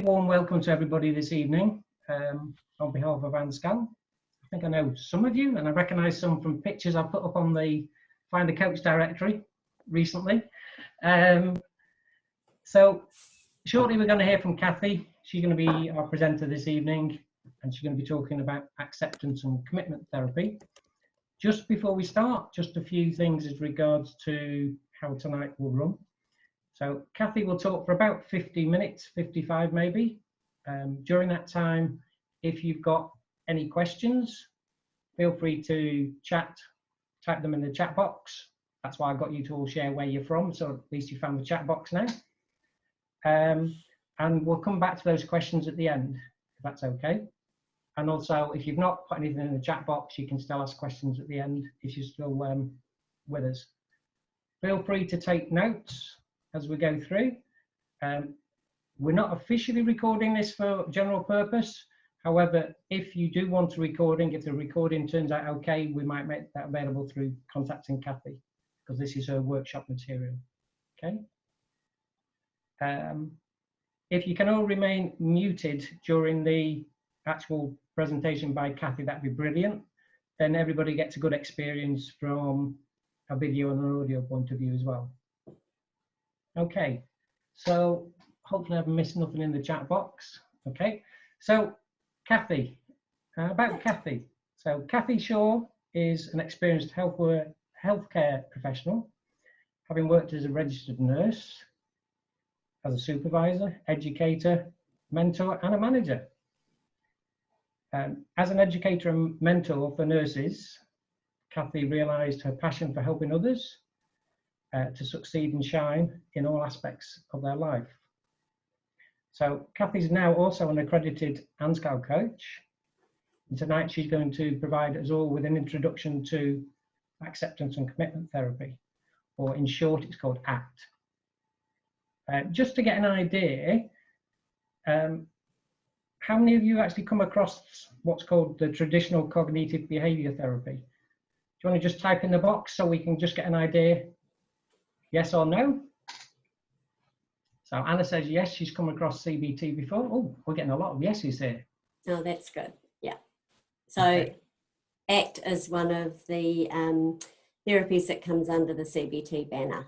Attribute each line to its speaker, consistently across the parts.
Speaker 1: Warm welcome to everybody this evening on behalf of ANZCAL. I think I know some of you, and I recognise some from pictures I put up on the Find a Coach directory recently. So shortly we're going to hear from Kathy. She's going to be our presenter this evening, and she's going to be talking about acceptance and commitment therapy. Just before we start, just a few things as regards to how tonight will run. So Kathy will talk for about 50 minutes, 55 maybe. During that time, if you've got any questions, feel free to type them in the chat box. That's why I got you to all share where you're from, so at least you found the chat box now. And we'll come back to those questions at the end, if that's okay. And also, if you've not put anything in the chat box, you can still ask questions at the end if you're still with us. Feel free to take notes as we go through. We're not officially recording this for general purpose. However, if you do want a recording, if the recording turns out okay, we might make that available through contacting Kathy, because this is her workshop material. Okay. If you can all remain muted during the actual presentation by Kathy, that'd be brilliant. Then everybody gets a good experience from a video and an audio point of view as well. Okay, so hopefully I've missed nothing in the chat box. Okay, so Kathy, about Kathy. So Kathy Shaw is an experienced healthcare professional, having worked as a registered nurse, as a supervisor, educator, mentor, and a manager. As an educator and mentor for nurses, Kathy realised her passion for helping others to succeed and shine in all aspects of their life. So Kathy's now also an accredited ANZCAL coach. And tonight she's going to provide us all with an introduction to acceptance and commitment therapy, or in short, it's called ACT. Just to get an idea, how many of you actually come across what's called the traditional cognitive behaviour therapy? Do you want to just type in the box so we can just get an idea? Yes or no? So Anna says yes, she's come across CBT before. Oh, we're getting a lot of yeses here.
Speaker 2: Oh, that's good. Yeah. So
Speaker 1: Okay.
Speaker 2: ACT is one of the therapies that comes under the CBT banner.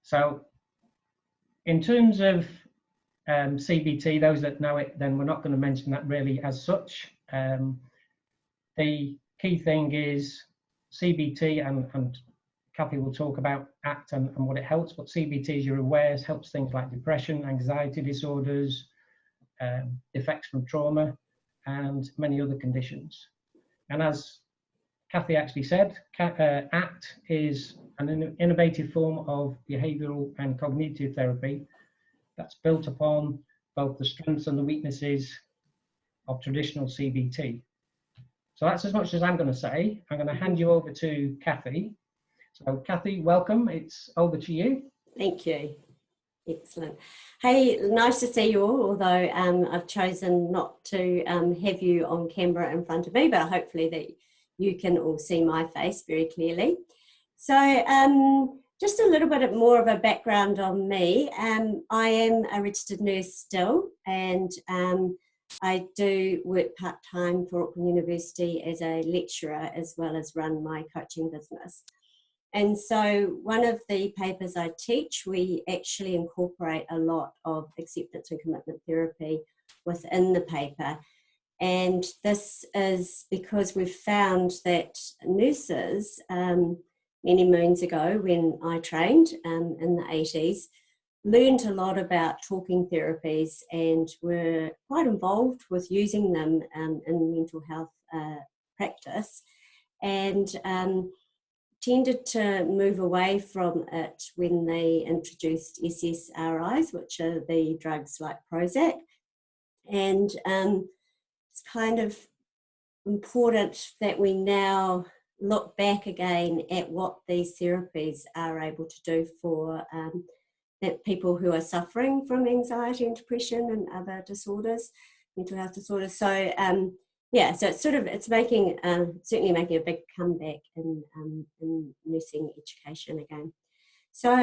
Speaker 1: So in terms of CBT, those that know it, then we're not going to mention that really as such. The key thing is CBT, and Kathy will talk about ACT and what it helps, but CBT, as you're aware, helps things like depression, anxiety disorders, effects from trauma, and many other conditions. And as Kathy actually said, ACT is an innovative form of behavioural and cognitive therapy that's built upon both the strengths and the weaknesses of traditional CBT. So that's as much as I'm going to say. I'm going to hand you over to Kathy. So Kathy, welcome. It's over to you.
Speaker 2: Thank you. Excellent. Hey, nice to see you all, although I've chosen not to have you on camera in front of me, but hopefully that you can all see my face very clearly. So just a little bit more of a background on me. I am a registered nurse still, and I do work part-time for Auckland University as a lecturer, as well as run my coaching business. And so one of the papers I teach, we actually incorporate a lot of acceptance and commitment therapy within the paper. And this is because we've found that nurses, many moons ago when I trained in the 80s, learned a lot about talking therapies and were quite involved with using them in mental health practice, and tended to move away from it when they introduced SSRIs, which are the drugs like Prozac. And it's kind of important that we now look back again at what these therapies are able to do for people who are suffering from anxiety and depression and other disorders, mental health disorders. So yeah, so it's making certainly making a big comeback in nursing education again. So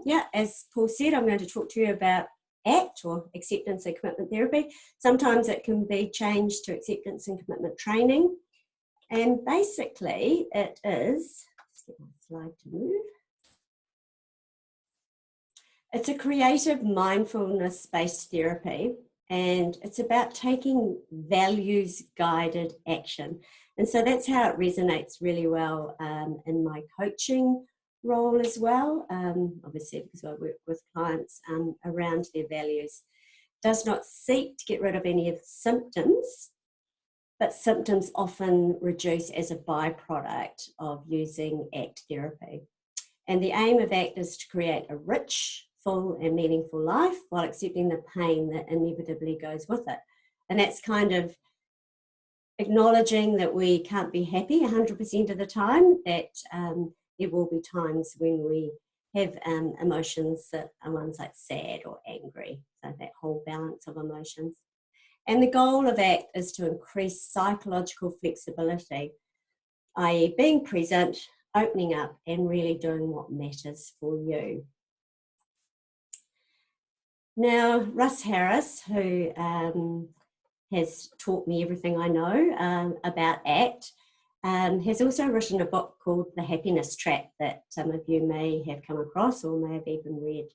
Speaker 2: yeah, as Paul said, I'm going to talk to you about ACT, or acceptance and commitment therapy. Sometimes it can be changed to acceptance and commitment training. And basically it is, let's get my slide to move. It's a creative mindfulness-based therapy, and it's about taking values-guided action. And so that's how it resonates really well in my coaching role as well, obviously because I work with clients around their values. Does not seek to get rid of any of the symptoms, but symptoms often reduce as a byproduct of using ACT therapy. And the aim of ACT is to create a rich, full and meaningful life while accepting the pain that inevitably goes with it. And that's kind of acknowledging that we can't be happy 100% of the time, that there will be times when we have emotions that are ones like sad or angry, so that whole balance of emotions. And the goal of ACT is to increase psychological flexibility, i.e. being present, opening up and really doing what matters for you. Now, Russ Harris, who has taught me everything I know about ACT, has also written a book called The Happiness Trap that some of you may have come across or may have even read.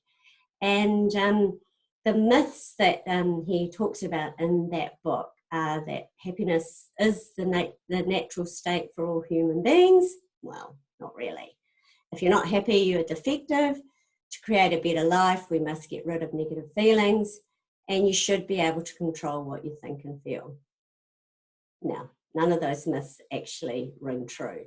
Speaker 2: And the myths that he talks about in that book are that happiness is the natural state for all human beings. Well, not really. If you're not happy, you're defective. To create a better life, we must get rid of negative feelings, and you should be able to control what you think and feel. Now, none of those myths actually ring true.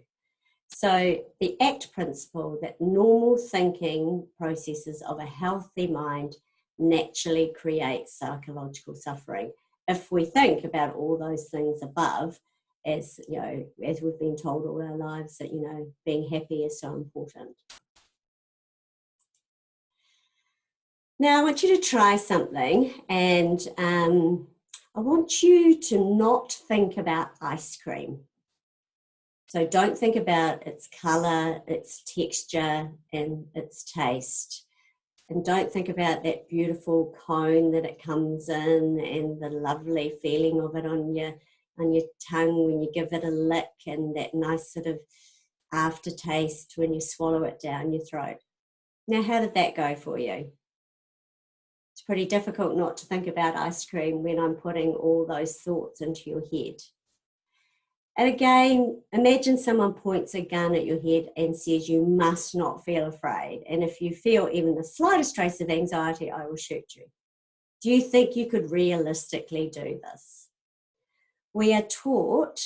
Speaker 2: So the ACT principle, that normal thinking processes of a healthy mind naturally create psychological suffering. If we think about all those things above, as you know, as we've been told all our lives that, you know, being happy is so important. Now I want you to try something, and I want you to not think about ice cream. So don't think about its colour, its texture and its taste. And don't think about that beautiful cone that it comes in and the lovely feeling of it on your tongue when you give it a lick, and that nice sort of aftertaste when you swallow it down your throat. Now, how did that go for you? It's pretty difficult not to think about ice cream when I'm putting all those thoughts into your head. And again, imagine someone points a gun at your head and says you must not feel afraid. And if you feel even the slightest trace of anxiety, I will shoot you. Do you think you could realistically do this? We are taught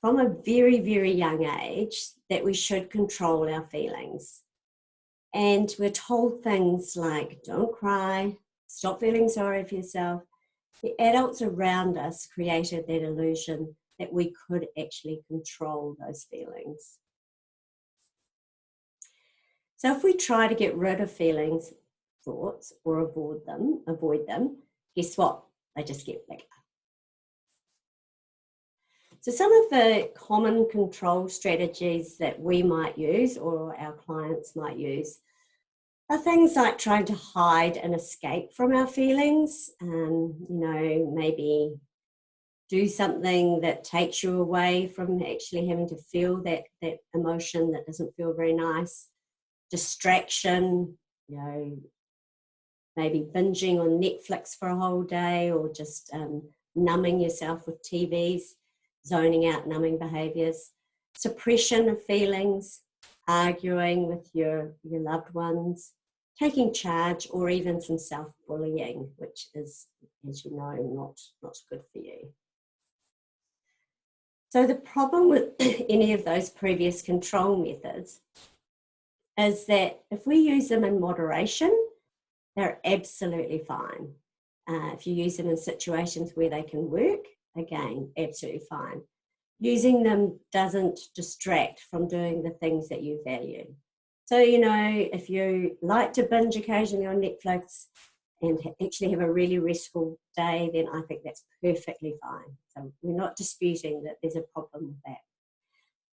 Speaker 2: from a very, very young age that we should control our feelings. And we're told things like, don't cry, stop feeling sorry for yourself. The adults around us created that illusion that we could actually control those feelings. So if we try to get rid of feelings, thoughts, or avoid them, guess what? They just get bigger. So some of the common control strategies that we might use or our clients might use are things like trying to hide and escape from our feelings, maybe do something that takes you away from actually having to feel that emotion that doesn't feel very nice. Distraction, maybe binging on Netflix for a whole day, or just numbing yourself with TVs, zoning out, numbing behaviours. Suppression of feelings, arguing with your loved ones, taking charge, or even some self-bullying, which is, as you know, not good for you. So the problem with any of those previous control methods is that if we use them in moderation, they're absolutely fine. If you use them in situations where they can work, again, absolutely fine. Using them doesn't distract from doing the things that you value. So, if you like to binge occasionally on Netflix and actually have a really restful day, then I think that's perfectly fine. So we're not disputing that there's a problem with that.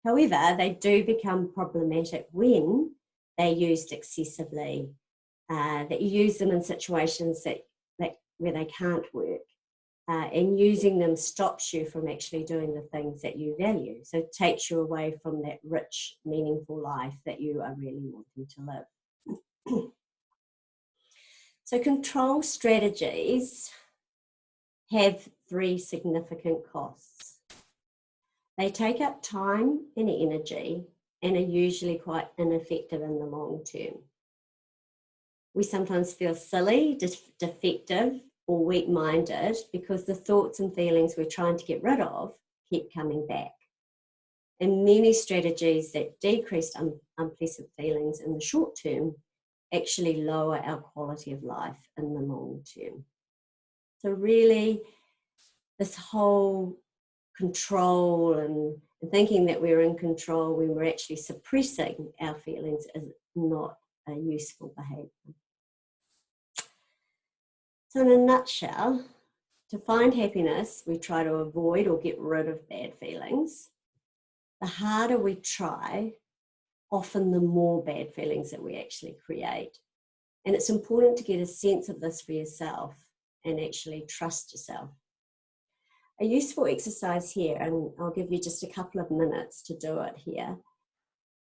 Speaker 2: However, they do become problematic when they're used excessively, that you use them in situations that where they can't work. And using them stops you from actually doing the things that you value. So it takes you away from that rich, meaningful life that you are really wanting to live. So control strategies have 3 significant costs. They take up time and energy and are usually quite ineffective in the long term. We sometimes feel silly, defective, or weak-minded because the thoughts and feelings we're trying to get rid of keep coming back. And many strategies that decrease unpleasant feelings in the short term actually lower our quality of life in the long term. So really, this whole control and thinking that we're in control when we're actually suppressing our feelings is not a useful behaviour. So in a nutshell, to find happiness, we try to avoid or get rid of bad feelings. The harder we try, often the more bad feelings that we actually create. And it's important to get a sense of this for yourself and actually trust yourself. A useful exercise here, and I'll give you just a couple of minutes to do it here,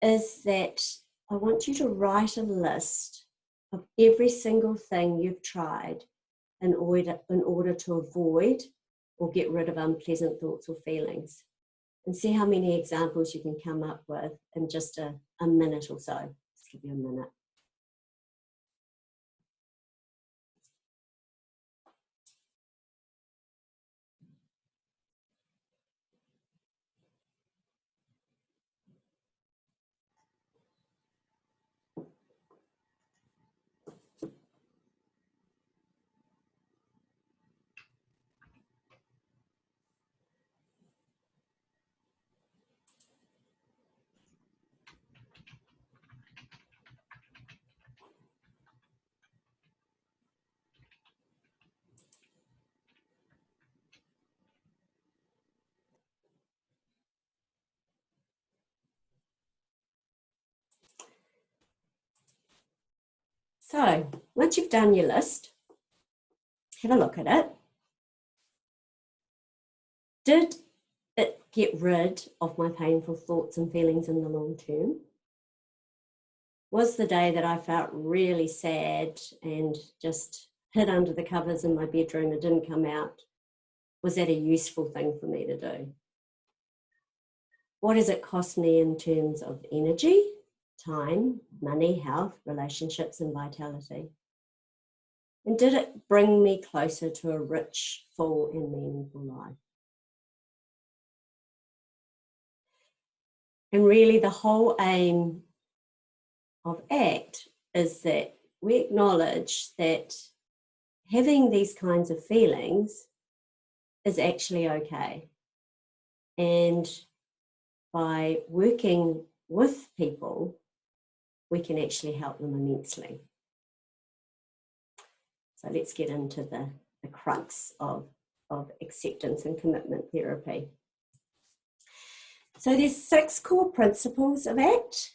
Speaker 2: is that I want you to write a list of every single thing you've tried in order to avoid or get rid of unpleasant thoughts or feelings. And see how many examples you can come up with in just a minute or so. Just give you a minute. So once you've done your list, have a look at it. Did it get rid of my painful thoughts and feelings in the long term? Was the day that I felt really sad and just hid under the covers in my bedroom and didn't come out, was that a useful thing for me to do? What does it cost me in terms of energy, time, money, health, relationships, and vitality? And did it bring me closer to a rich, full, and meaningful life? And really the whole aim of ACT is that we acknowledge that having these kinds of feelings is actually okay. And by working with people, we can actually help them immensely. So let's get into the crux of acceptance and commitment therapy. So there's 6 core principles of ACT,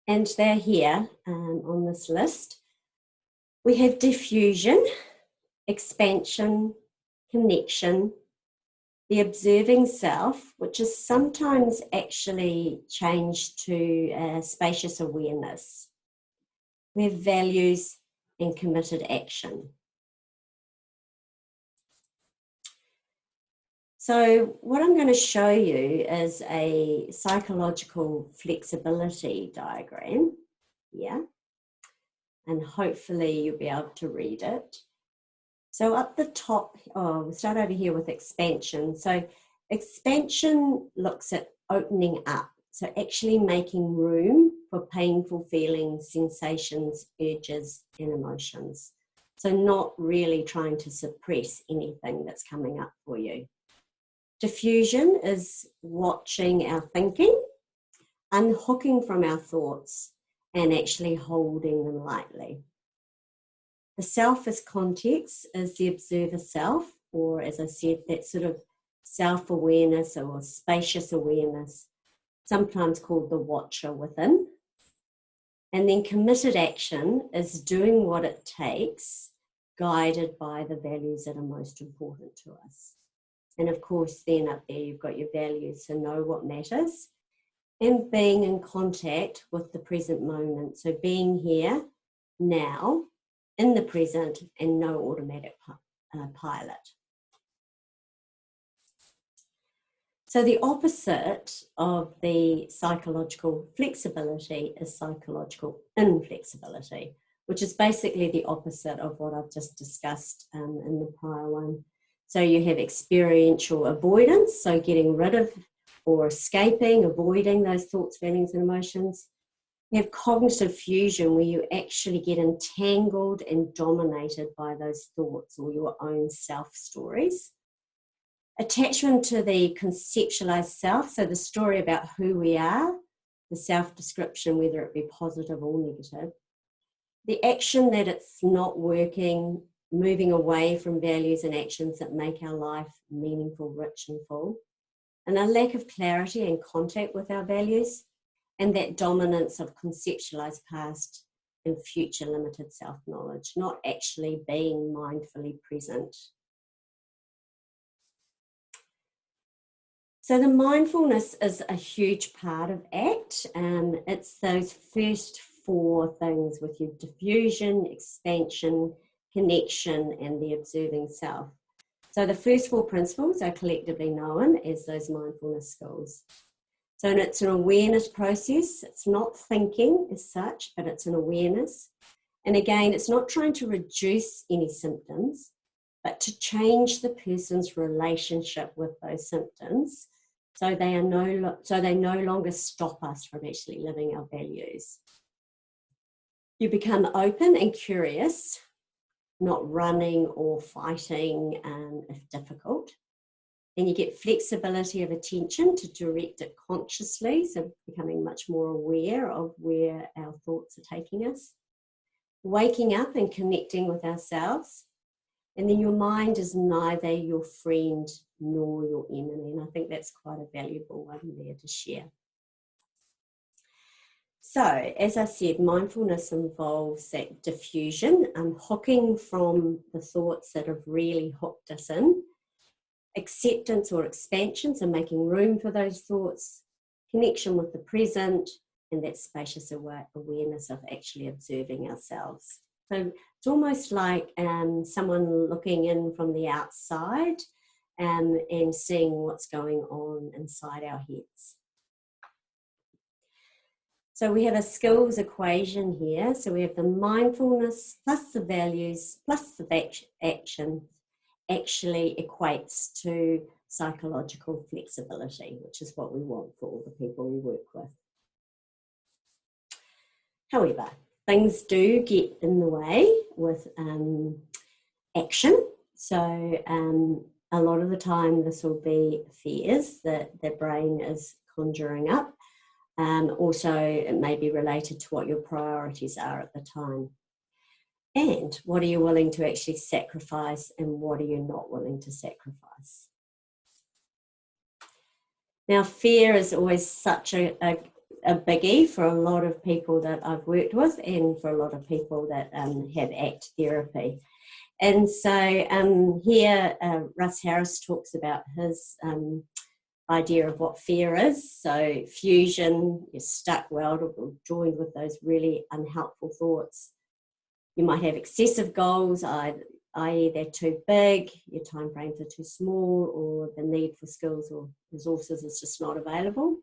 Speaker 2: and they're here on this list. We have diffusion, expansion, connection, the observing self, which is sometimes actually changed to spacious awareness. We have values and committed action. So what I'm going to show you is a psychological flexibility diagram here, and hopefully you'll be able to read it. So up the top, we'll start over here with expansion. So expansion looks at opening up, so actually making room for painful feelings, sensations, urges, and emotions. So not really trying to suppress anything that's coming up for you. Diffusion is watching our thinking, unhooking from our thoughts, and actually holding them lightly. The self as context is the observer self, or as I said, that sort of self-awareness or spacious awareness, sometimes called the watcher within. And then committed action is doing what it takes, guided by the values that are most important to us. And of course, then up there, you've got your values, so know what matters, and being in contact with the present moment. So being here now, in the present, and no automatic pilot. So the opposite of the psychological flexibility is psychological inflexibility, which is basically the opposite of what I've just discussed in the prior one. So you have experiential avoidance, so getting rid of or escaping, avoiding those thoughts, feelings, and emotions. You have cognitive fusion, where you actually get entangled and dominated by those thoughts or your own self-stories. Attachment to the conceptualized self, so the story about who we are, the self-description, whether it be positive or negative. The action that it's not working, moving away from values and actions that make our life meaningful, rich and full. And a lack of clarity and contact with our values, and that dominance of conceptualized past and future limited self-knowledge, not actually being mindfully present. So the mindfulness is a huge part of ACT. It's those first 4 things with your diffusion, expansion, connection, and the observing self. So the first 4 principles are collectively known as those mindfulness skills. So it's an awareness process. It's not thinking as such, but it's an awareness. And again, it's not trying to reduce any symptoms, but to change the person's relationship with those symptoms, so they no longer stop us from actually living our values. You become open and curious, not running or fighting if difficult. And you get flexibility of attention to direct it consciously, so becoming much more aware of where our thoughts are taking us. Waking up and connecting with ourselves. And then your mind is neither your friend nor your enemy. And I think that's quite a valuable one there to share. So, as I said, mindfulness involves that diffusion, unhooking from the thoughts that have really hooked us in. Acceptance or expansion, so making room for those thoughts. Connection with the present, and that spacious awareness of actually observing ourselves. So it's almost like someone looking in from the outside and seeing what's going on inside our heads. So we have a skills equation here. So we have the mindfulness plus the values plus the action actually equates to psychological flexibility, which is what we want for all the people we work with. However, things do get in the way with action. So a lot of the time this will be fears that the brain is conjuring up. Also, it may be related to what your priorities are at the time. And what are you willing to actually sacrifice, and what are you not willing to sacrifice? Now, fear is always such a biggie for a lot of people that I've worked with, and for a lot of people that have ACT therapy. And so here Russ Harris talks about his idea of what fear is. So fusion, you're stuck, welded or joined with those really unhelpful thoughts. You might have excessive goals, i.e. they're too big, your time frames are too small, or the need for skills or resources is just not available.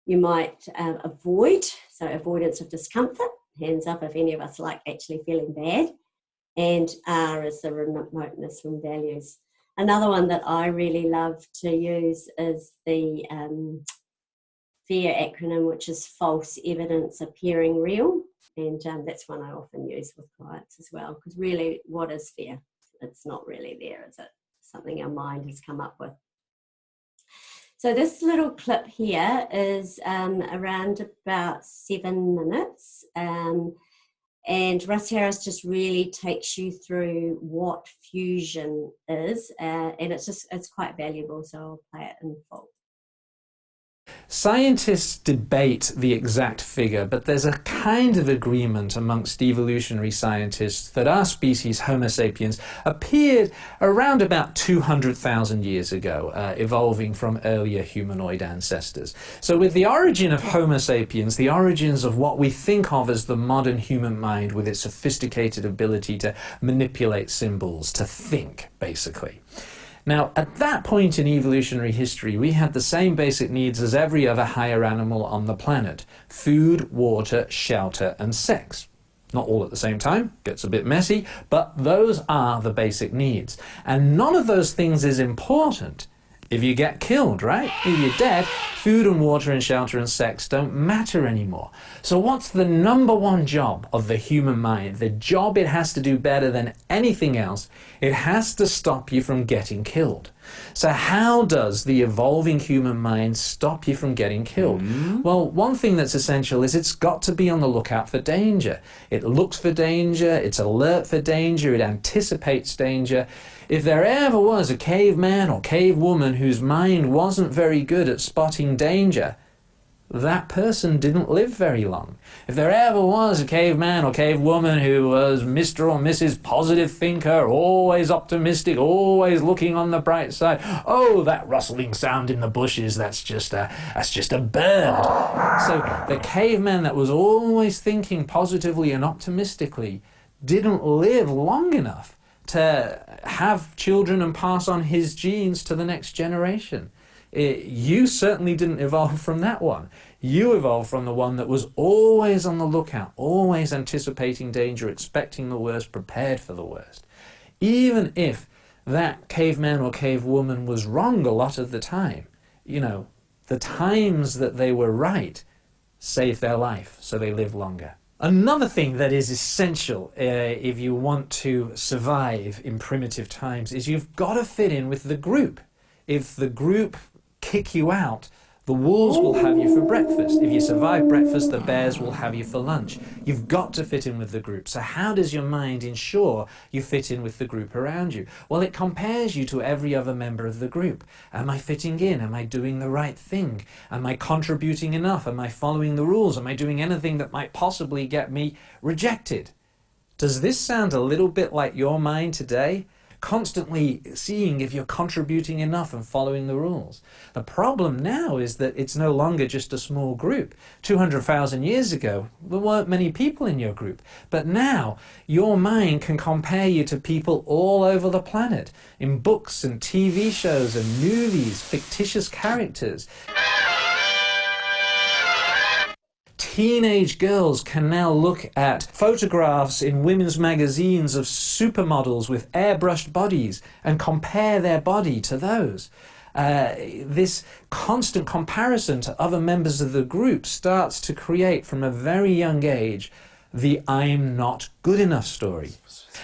Speaker 2: You might avoid, so avoidance of discomfort, hands up if any of us like actually feeling bad, and R is the remoteness from values. Another one that I really love to use is the FEAR acronym, which is false evidence appearing real. And that's one I often use with clients as well, because really, what is fear? It's not really there, is it? Something our mind has come up with. So this little clip here is around about 7 minutes. And Russ Harris just really takes you through what fusion is. And it's quite valuable, so I'll play it in full.
Speaker 3: Scientists debate the exact figure, but there's a kind of agreement amongst evolutionary scientists that our species, Homo sapiens, appeared around about 200,000 years ago, evolving from earlier humanoid ancestors. So with the origin of Homo sapiens, the origins of what we think of as the modern human mind with its sophisticated ability to manipulate symbols, to think, basically. Now, at that point in evolutionary history, we had the same basic needs as every other higher animal on the planet: food, water, shelter, and sex. Not all at the same time, gets a bit messy, but those are the basic needs. And none of those things is important if you get killed, right? If you're dead, food and water and shelter and sex don't matter anymore. So what's the number one job of the human mind? The job it has to do better than anything else, it has to stop you from getting killed. So how does the evolving human mind stop you from getting killed? Well, one thing that's essential is it's got to be on the lookout for danger. It looks for danger, it's alert for danger, it anticipates danger. If there ever was a caveman or cavewoman whose mind wasn't very good at spotting danger, that person didn't live very long. If there ever was a caveman or cavewoman who was Mr. or Mrs. Positive Thinker, always optimistic, always looking on the bright side, oh, that rustling sound in the bushes, that's just a bird. So the caveman that was always thinking positively and optimistically didn't live long enough to have children and pass on his genes to the next generation. You certainly didn't evolve from that one. You evolved from the one that was always on the lookout, always anticipating danger, expecting the worst, prepared for the worst. Even if that caveman or cavewoman was wrong a lot of the time, you know, the times that they were right saved their life, so they lived longer. Another thing that is essential if you want to survive in primitive times is you've got to fit in with the group. If the group kick you out, the wolves will have you for breakfast. If you survive breakfast, the bears will have you for lunch. You've got to fit in with the group. So how does your mind ensure you fit in with the group around you? Well, it compares you to every other member of the group. Am I fitting in? Am I doing the right thing? Am I contributing enough? Am I following the rules? Am I doing anything that might possibly get me rejected? Does this sound a little bit like your mind today? Constantly seeing if you're contributing enough and following the rules. The problem now is that it's no longer just a small group. 200,000 years ago, there weren't many people in your group. But now, your mind can compare you to people all over the planet, in books and TV shows and movies, fictitious characters. Teenage girls can now look at photographs in women's magazines of supermodels with airbrushed bodies and compare their body to those. This constant comparison to other members of the group starts to create, from a very young age, the I'm not good enough story.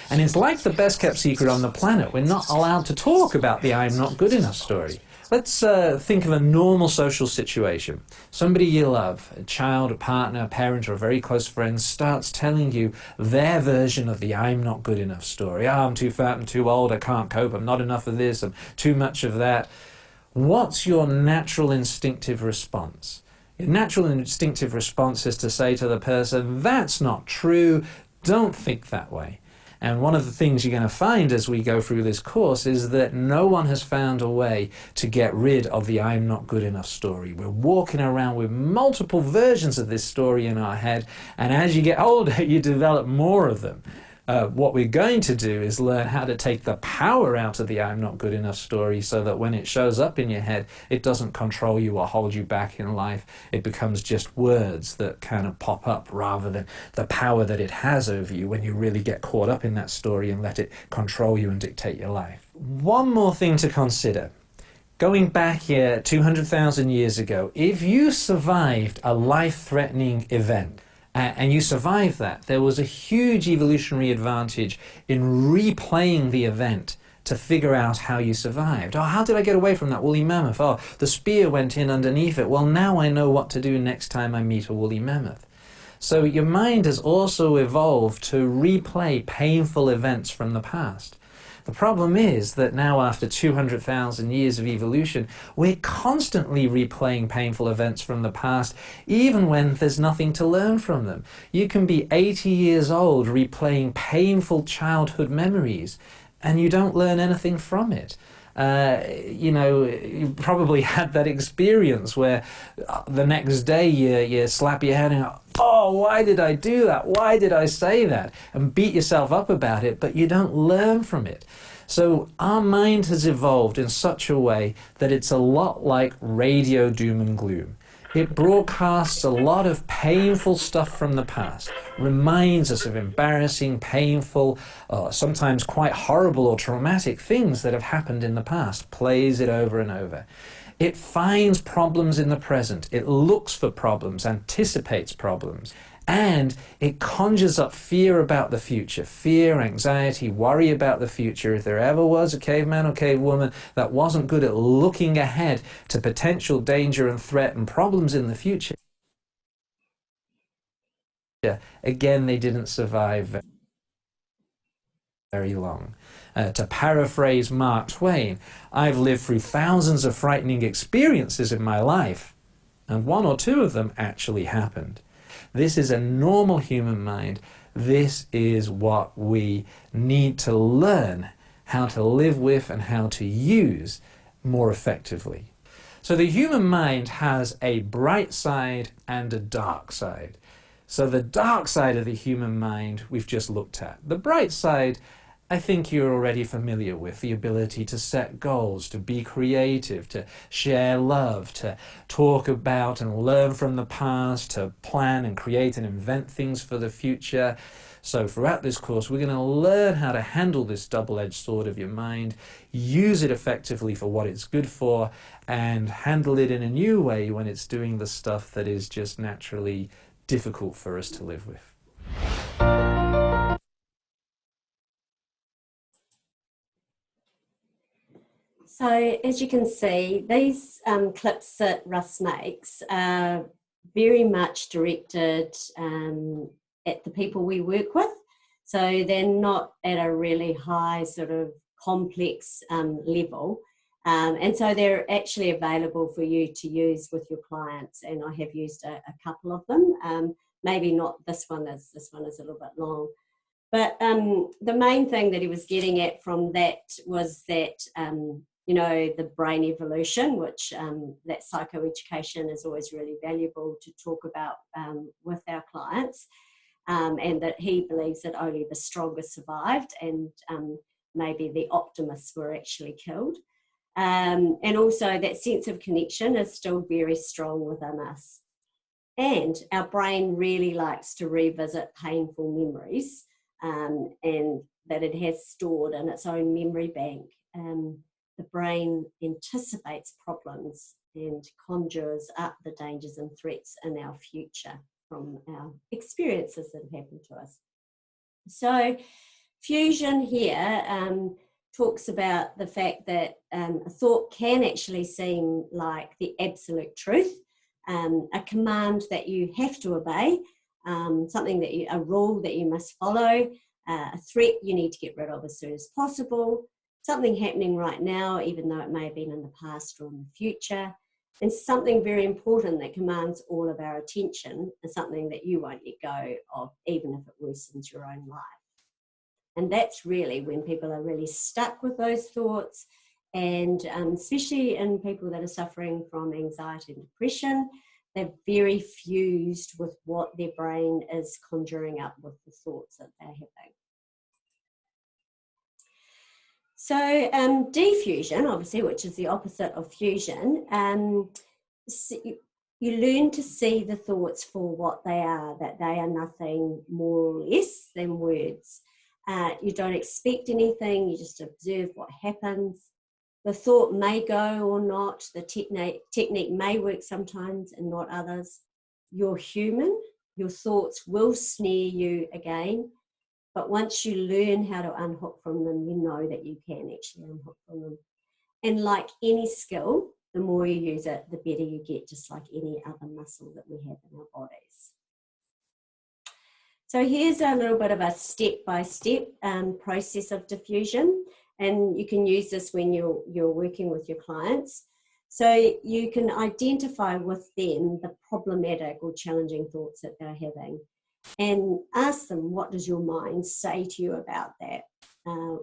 Speaker 3: And it's like the best kept secret on the planet. We're not allowed to talk about the I'm not good enough story. Let's think of a normal social situation. Somebody you love, a child, a partner, a parent, or a very close friend, starts telling you their version of the I'm not good enough story. Oh, I'm too fat, I'm too old, I can't cope, I'm not enough of this, I'm too much of that. What's your natural instinctive response? Your natural instinctive response is to say to the person, that's not true, don't think that way. And one of the things you're going to find as we go through this course is that no one has found a way to get rid of the I'm not good enough story. We're walking around with multiple versions of this story in our head, and as you get older, you develop more of them. What we're going to do is learn how to take the power out of the I'm not good enough story so that when it shows up in your head, it doesn't control you or hold you back in life. It becomes just words that kind of pop up rather than the power that it has over you when you really get caught up in that story and let it control you and dictate your life. One more thing to consider. Going back here 200,000 years ago, if you survived a life-threatening event, and you survived that, there was a huge evolutionary advantage in replaying the event to figure out how you survived. Oh, how did I get away from that woolly mammoth? Oh, the spear went in underneath it. Well, now I know what to do next time I meet a woolly mammoth. So your mind has also evolved to replay painful events from the past. The problem is that now, after 200,000 years of evolution, we're constantly replaying painful events from the past, even when there's nothing to learn from them. You can be 80 years old replaying painful childhood memories, and you don't learn anything from it. You know, you probably had that experience where the next day you slap your head and go, oh, why did I do that? Why did I say that? And beat yourself up about it, but you don't learn from it. So our mind has evolved in such a way that it's a lot like radio doom and gloom. It broadcasts a lot of painful stuff from the past, reminds us of embarrassing, painful, sometimes quite horrible or traumatic things that have happened in the past, plays it over and over. It finds problems in the present, it looks for problems, anticipates problems, and it conjures up fear about the future, fear, anxiety, worry about the future. If there ever was a caveman or cavewoman that wasn't good at looking ahead to potential danger and threat and problems in the future, again, they didn't survive very long. To paraphrase Mark Twain, I've lived through thousands of frightening experiences in my life, and one or two of them actually happened. This is a normal human mind. This is what we need to learn how to live with and how to use more effectively. So the human mind has a bright side and a dark side. So the dark side of the human mind we've just looked at. The bright side, I think you're already familiar with, the ability to set goals, to be creative, to share love, to talk about and learn from the past, to plan and create and invent things for the future. So throughout this course, we're going to learn how to handle this double-edged sword of your mind, use it effectively for what it's good for, and handle it in a new way when it's doing the stuff that is just naturally difficult for us to live with.
Speaker 2: So as you can see, these clips that Russ makes are very much directed at the people we work with. So they're not at a really high sort of complex level. And so they're actually available for you to use with your clients. And I have used a couple of them. Maybe not this one, as this one is a little bit long. But the main thing that he was getting at from that was that you know, the brain evolution, which that psychoeducation is always really valuable to talk about with our clients, and that he believes that only the strongest survived, and maybe the optimists were actually killed. And also that sense of connection is still very strong within us. And our brain really likes to revisit painful memories, and that it has stored in its own memory bank. The brain anticipates problems and conjures up the dangers and threats in our future from our experiences that have happened to us. So fusion here talks about the fact that a thought can actually seem like the absolute truth, a command that you have to obey, something that a rule that you must follow, a threat you need to get rid of as soon as possible, something happening right now, even though it may have been in the past or in the future, and something very important that commands all of our attention, and something that you won't let go of, even if it worsens your own life. And that's really when people are really stuck with those thoughts, and especially in people that are suffering from anxiety and depression, they're very fused with what their brain is conjuring up with the thoughts that they're having. So diffusion, obviously, which is the opposite of fusion, you learn to see the thoughts for what they are, that they are nothing more or less than words. You don't expect anything, you just observe what happens. The thought may go or not, the technique may work sometimes and not others. You're human, your thoughts will snare you again. But once you learn how to unhook from them, you know that you can actually unhook from them. And like any skill, the more you use it, the better you get, just like any other muscle that we have in our bodies. So here's a little bit of a step-by-step process of diffusion. And you can use this when you're working with your clients. So you can identify with them the problematic or challenging thoughts that they're having, and ask them, what does your mind say to you about that?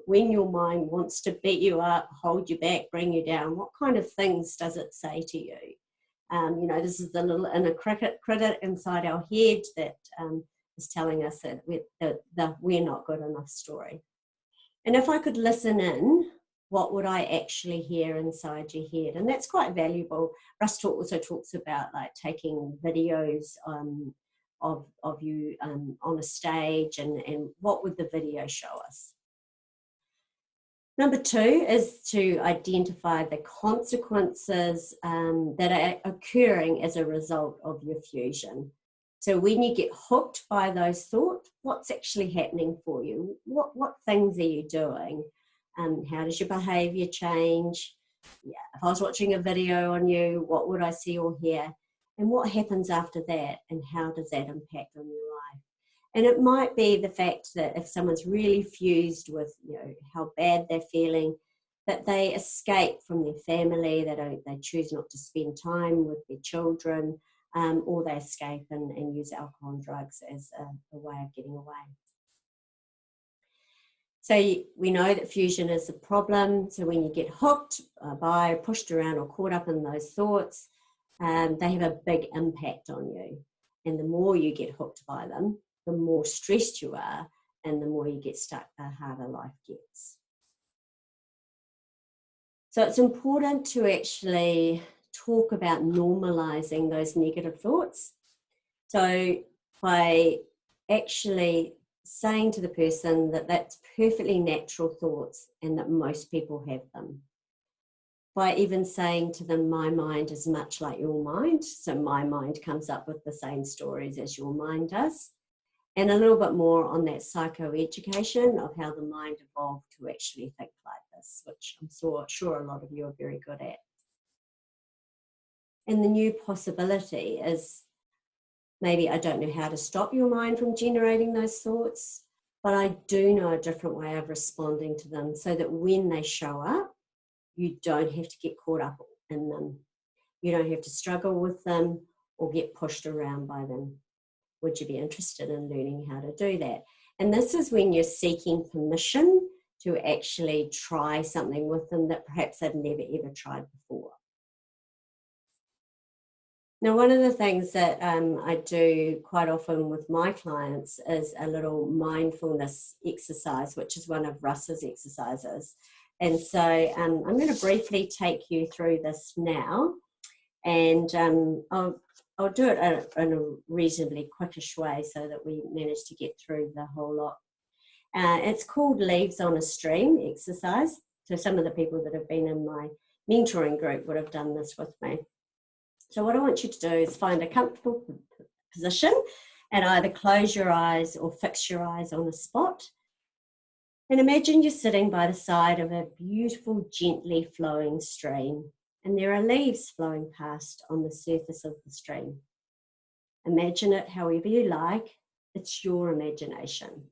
Speaker 2: When your mind wants to beat you up, hold you back, bring you down, what kind of things does it say to you? You know, this is the little inner critic inside our head that is telling us that we're not good enough story. And if I could listen in, what would I actually hear inside your head? And that's quite valuable. Russ also talks about like taking videos of you on a stage, and what would the video show us? Number 2 is to identify the consequences that are occurring as a result of your fusion. So when you get hooked by those thoughts, what's actually happening for you? What things are you doing? How does your behaviour change? Yeah, if I was watching a video on you, what would I see or hear? And what happens after that? And how does that impact on your life? And it might be the fact that if someone's really fused with, you know, how bad they're feeling, that they escape from their family, they choose not to spend time with their children, or they escape and use alcohol and drugs as a way of getting away. So we know that fusion is a problem. So when you get hooked by, pushed around or caught up in those thoughts, they have a big impact on you. And the more you get hooked by them, the more stressed you are, and the more you get stuck, the harder life gets. So it's important to actually talk about normalizing those negative thoughts. So by actually saying to the person that that's perfectly natural thoughts and that most people have them. By even saying to them, my mind is much like your mind, so my mind comes up with the same stories as your mind does. And a little bit more on that psychoeducation of how the mind evolved to actually think like this, which I'm sure a lot of you are very good at. And the new possibility is, maybe I don't know how to stop your mind from generating those thoughts, but I do know a different way of responding to them so that when they show up, you don't have to get caught up in them. You don't have to struggle with them or get pushed around by them. Would you be interested in learning how to do that? And this is when you're seeking permission to actually try something with them that perhaps they've never ever tried before. Now, one of the things that I do quite often with my clients is a little mindfulness exercise, which is one of Russ's exercises. And so I'm going to briefly take you through this now, and I'll do it in a reasonably quickish way so that we manage to get through the whole lot. It's called Leaves on a Stream exercise. So some of the people that have been in my mentoring group would have done this with me. So what I want you to do is find a comfortable position and either close your eyes or fix your eyes on a spot. And imagine you're sitting by the side of a beautiful, gently flowing stream, and there are leaves flowing past on the surface of the stream. Imagine it however you like. It's your imagination.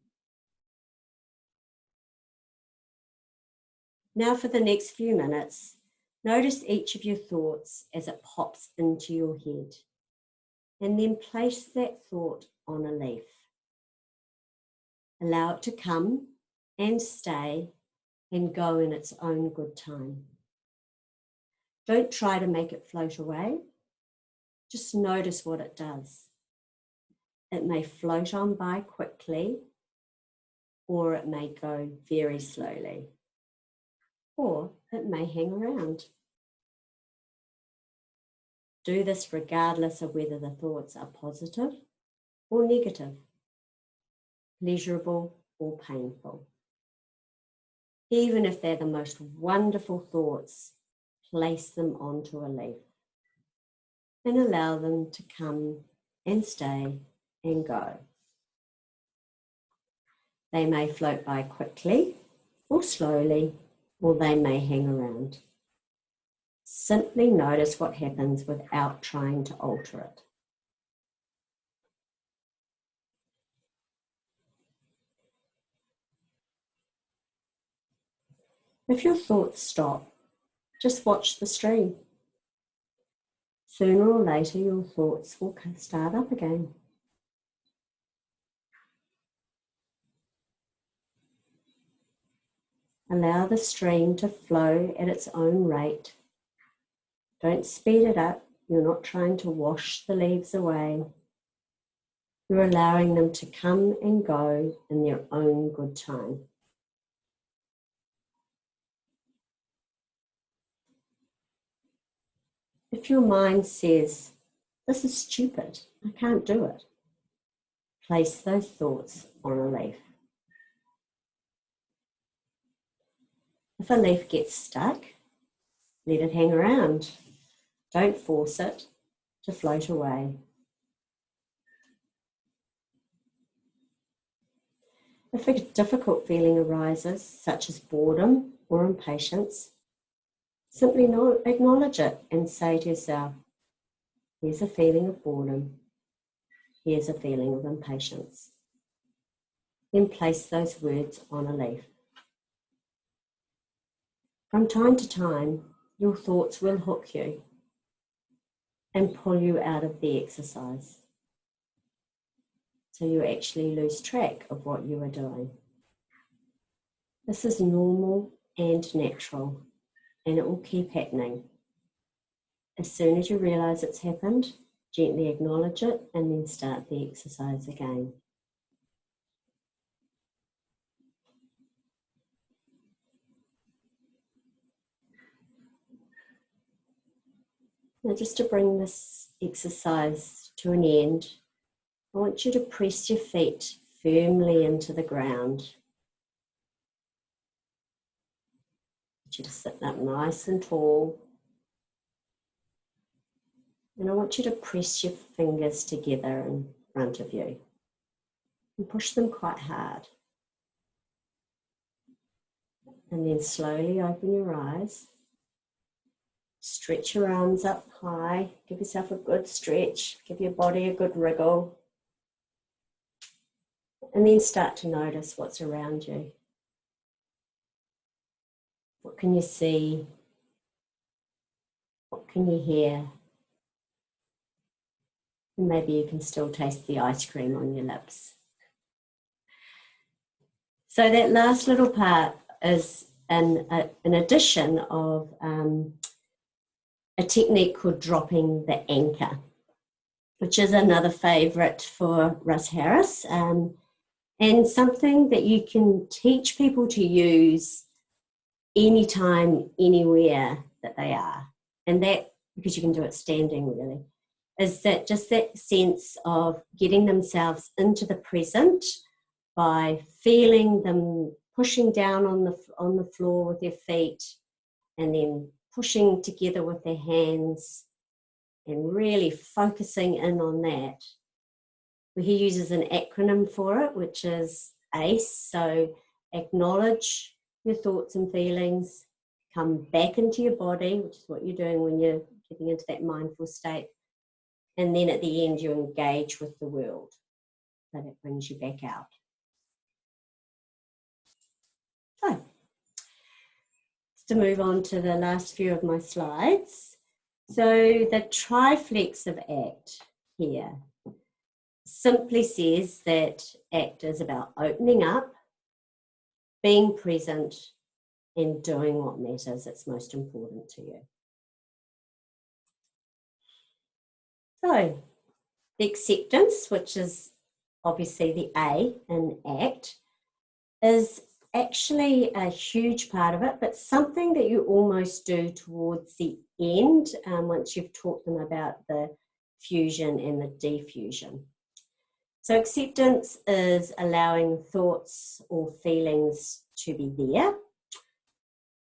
Speaker 2: Now for the next few minutes, notice each of your thoughts as it pops into your head, and then place that thought on a leaf. Allow it to come and stay and go in its own good time. Don't try to make it float away. Just notice what it does. It may float on by quickly, or it may go very slowly, or it may hang around. Do this regardless of whether the thoughts are positive or negative, pleasurable or painful. Even if they're the most wonderful thoughts, place them onto a leaf and allow them to come and stay and go. They may float by quickly or slowly, or they may hang around. Simply notice what happens without trying to alter it. If your thoughts stop, just watch the stream. Sooner or later, your thoughts will start up again. Allow the stream to flow at its own rate. Don't speed it up. You're not trying to wash the leaves away. You're allowing them to come and go in their own good time. If your mind says, "This is stupid, I can't do it," place those thoughts on a leaf. If a leaf gets stuck, let it hang around. Don't force it to float away. If a difficult feeling arises, such as boredom or impatience, simply acknowledge it and say to yourself, here's a feeling of boredom, here's a feeling of impatience. Then place those words on a leaf. From time to time, your thoughts will hook you and pull you out of the exercise. So you actually lose track of what you are doing. This is normal and natural, and it will keep happening. As soon as you realize it's happened, gently acknowledge it and then start the exercise again. Now, just to bring this exercise to an end, I want you to press your feet firmly into the ground. I want you to sit up nice and tall. And I want you to press your fingers together in front of you and push them quite hard. And then slowly open your eyes. Stretch your arms up high. Give yourself a good stretch. Give your body a good wriggle. And then start to notice what's around you. What can you see? What can you hear? And maybe you can still taste the ice cream on your lips. So that last little part is an addition of a technique called dropping the anchor, which is another favourite for Russ Harris, and something that you can teach people to use anytime, anywhere that they are. And that, because you can do it standing really, is that just that sense of getting themselves into the present by feeling them pushing down on the floor with their feet and then pushing together with their hands and really focusing in on that. He uses an acronym for it, which is ACE. So acknowledge your thoughts and feelings, come back into your body, which is what you're doing when you're getting into that mindful state. And then at the end, you engage with the world. So that brings you back out. So, to move on to the last few of my slides. So the TRIFLEX of ACT here simply says that ACT is about opening up, being present, and doing what matters that's most important to you. So the acceptance, which is obviously the A in ACT, is actually a huge part of it, but something that you almost do towards the end once you've taught them about the fusion and the defusion. So acceptance is allowing thoughts or feelings to be there,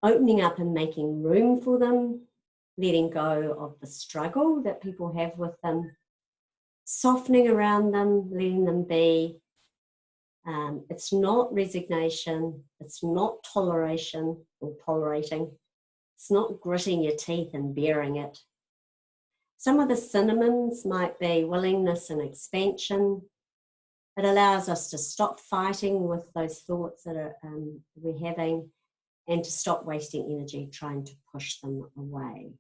Speaker 2: opening up and making room for them, letting go of the struggle that people have with them, softening around them, letting them be. It's not resignation, it's not toleration or tolerating, it's not gritting your teeth and bearing it. Some of the synonyms might be willingness and expansion. It allows us to stop fighting with those thoughts that we're having and to stop wasting energy trying to push them away.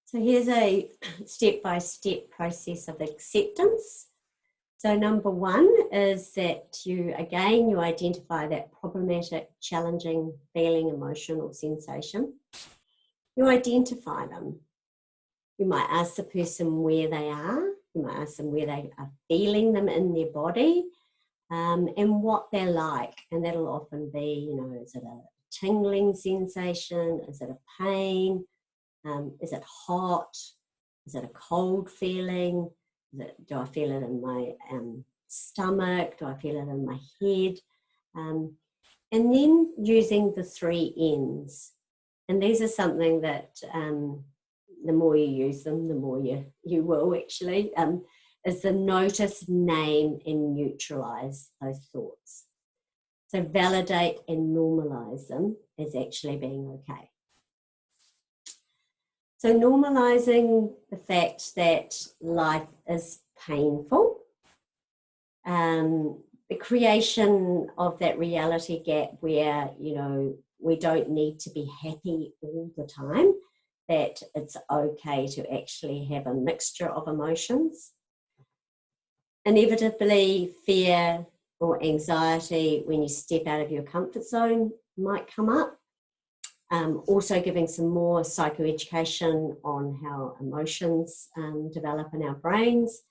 Speaker 2: So here's a step-by-step process of acceptance. So number one is that you identify that problematic, challenging feeling, emotion or sensation. You identify them. You might ask the person where they are. You might ask them where they are feeling them in their body, and what they're like. And that'll often be, is it a tingling sensation? Is it a pain? Is it hot? Is it a cold feeling? Do I feel it in my stomach? Do I feel it in my head? And then using the 3 N's. And these are something that the more you use them, the more you will actually, is the notice, name and neutralize those thoughts. So validate and normalize them as actually being okay. So normalizing the fact that life is painful, the creation of that reality gap where, we don't need to be happy all the time, that it's okay to actually have a mixture of emotions. Inevitably, fear or anxiety when you step out of your comfort zone might come up. Also giving some more psychoeducation on how emotions develop in our brains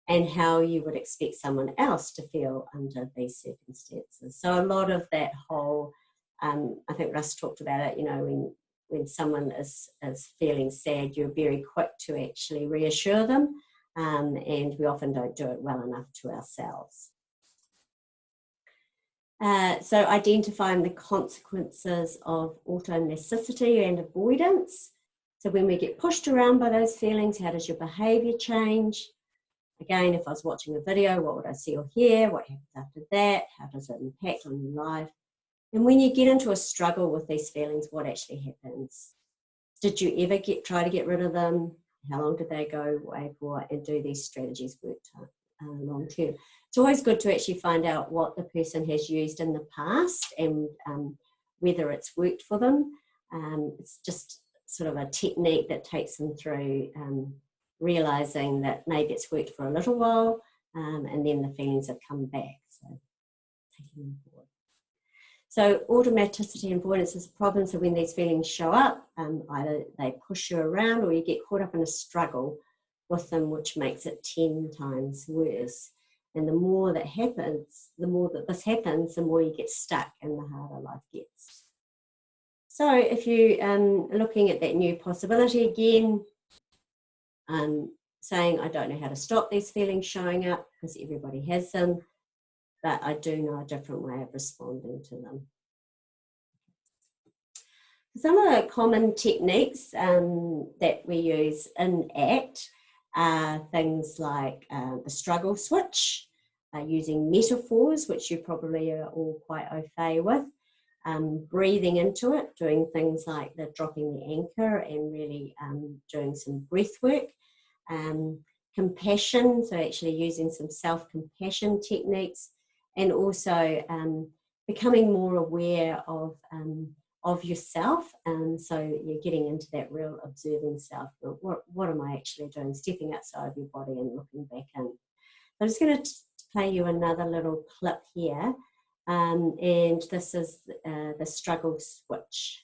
Speaker 2: and how you would expect someone else to feel under these circumstances. So a lot of that whole, I think Russ talked about it, when someone is feeling sad, you're very quick to actually reassure them, and we often don't do it well enough to ourselves. So identifying the consequences of automaticity and avoidance. So when we get pushed around by those feelings, how does your behaviour change? Again, if I was watching a video, what would I see or hear? What happens after that? How does it impact on your life? And when you get into a struggle with these feelings, what actually happens? Did you ever try to get rid of them? How long did they go away for? And do these strategies work long term? It's always good to actually find out what the person has used in the past and whether it's worked for them. It's just sort of a technique that takes them through realising that maybe it's worked for a little while, and then the feelings have come back. So taking them forward. So automaticity and avoidance is a problem. So when these feelings show up, either they push you around or you get caught up in a struggle with them, which makes it 10 times worse. And the more that happens, the more that this happens, the more you get stuck and the harder life gets. So if you looking at that new possibility again, saying, I don't know how to stop these feelings showing up because everybody has them, but I do know a different way of responding to them. Some of the common techniques that we use in ACT are things like the struggle switch, using metaphors, which you probably are all quite au fait with, breathing into it, doing things like the dropping the anchor and really doing some breath work, compassion, so actually using some self-compassion techniques, and also becoming more aware of yourself, so you're getting into that real observing self. What am I actually doing? Stepping outside of your body and looking back in. I'm just going to play you another little clip here, and this is the struggle switch.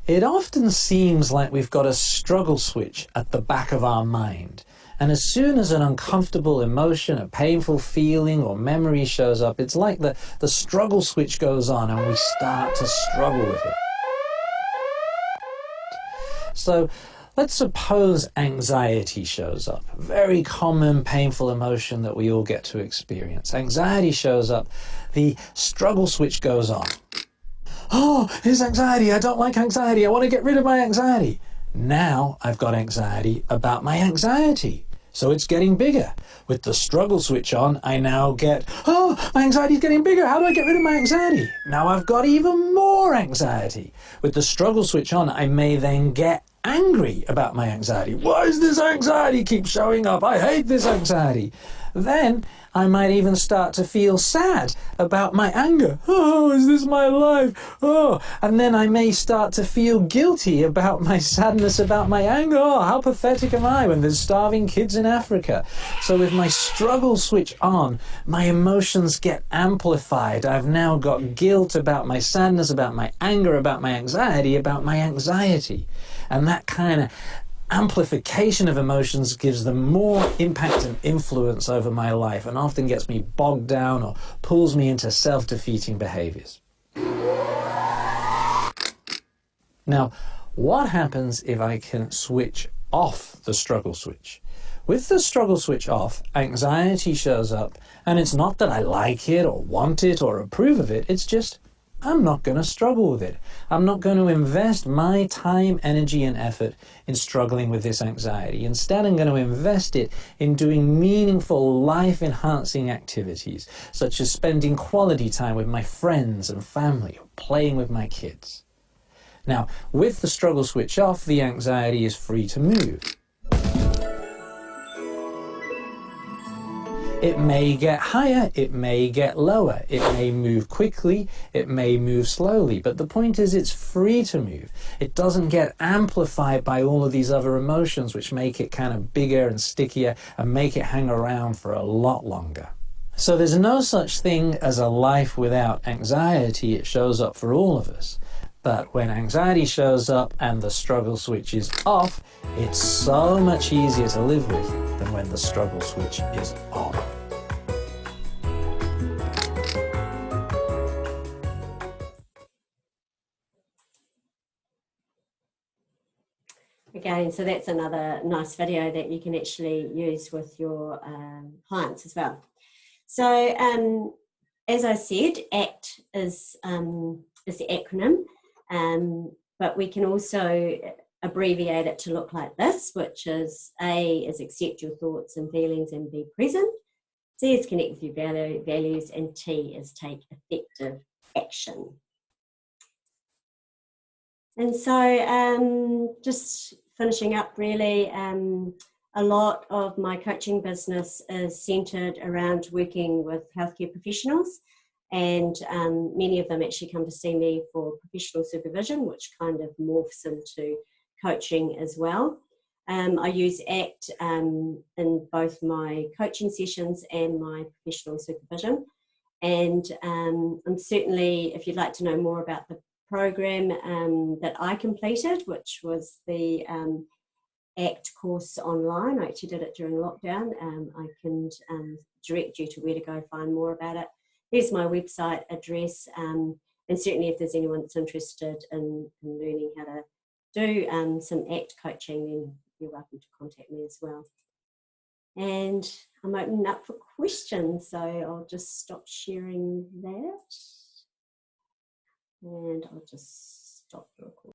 Speaker 3: It often seems like we've got a struggle switch at the back of our mind. And as soon as an uncomfortable emotion, a painful feeling or memory shows up, it's like the struggle switch goes on and we start to struggle with it. So let's suppose anxiety shows up. A very common painful emotion that we all get to experience. Anxiety shows up, the struggle switch goes on. Oh, here's anxiety. I don't like anxiety. I want to get rid of my anxiety. Now I've got anxiety about my anxiety. So it's getting bigger. With the struggle switch on, I now get, oh, my anxiety's getting bigger. How do I get rid of my anxiety? Now I've got even more anxiety. With the struggle switch on, I may then get angry about my anxiety. Why does this anxiety keep showing up? I hate this anxiety. Then I might even start to feel sad about my anger. Oh, is this my life? Oh, and then I may start to feel guilty about my sadness about my anger. Oh, how pathetic am I when there's starving kids in Africa? So with my struggle switch on, my emotions get amplified. I've now got guilt about my sadness, about my anger, about my anxiety, And that kind of amplification of emotions gives them more impact and influence over my life, and often gets me bogged down or pulls me into self-defeating behaviors. Now, what happens if I can switch off the struggle switch? With the struggle switch off, anxiety shows up, and it's not that I like it or want it or approve of it, it's just I'm not going to struggle with it. I'm not going to invest my time, energy, and effort in struggling with this anxiety. Instead, I'm going to invest it in doing meaningful, life-enhancing activities, such as spending quality time with my friends and family, or playing with my kids. Now, with the struggle switch off, the anxiety is free to move. It may get higher, it may get lower, it may move quickly, it may move slowly, but the point is it's free to move. It doesn't get amplified by all of these other emotions which make it kind of bigger and stickier and make it hang around for a lot longer. So there's no such thing as a life without anxiety. It shows up for all of us. But when anxiety shows up and the struggle switch is off, it's so much easier to live with than when the struggle switch is on.
Speaker 2: Again, so that's another nice video that you can actually use with your clients as well. So as I said, ACT is the acronym, but we can also abbreviate it to look like this, which is A is accept your thoughts and feelings and be present, C is connect with your values, and T is take effective action. And so just finishing up really, a lot of my coaching business is centred around working with healthcare professionals, and many of them actually come to see me for professional supervision, which kind of morphs into coaching as well. I use ACT in both my coaching sessions and my professional supervision. And I'm certainly, if you'd like to know more about the program that I completed, which was the ACT course online. I actually did it during lockdown. I can direct you to where to go find more about it. Here's my website address, and certainly if there's anyone that's interested in learning how to do some ACT coaching, then you're welcome to contact me as well. And I'm opening up for questions, so I'll just stop sharing that. And I'll just stop the recording.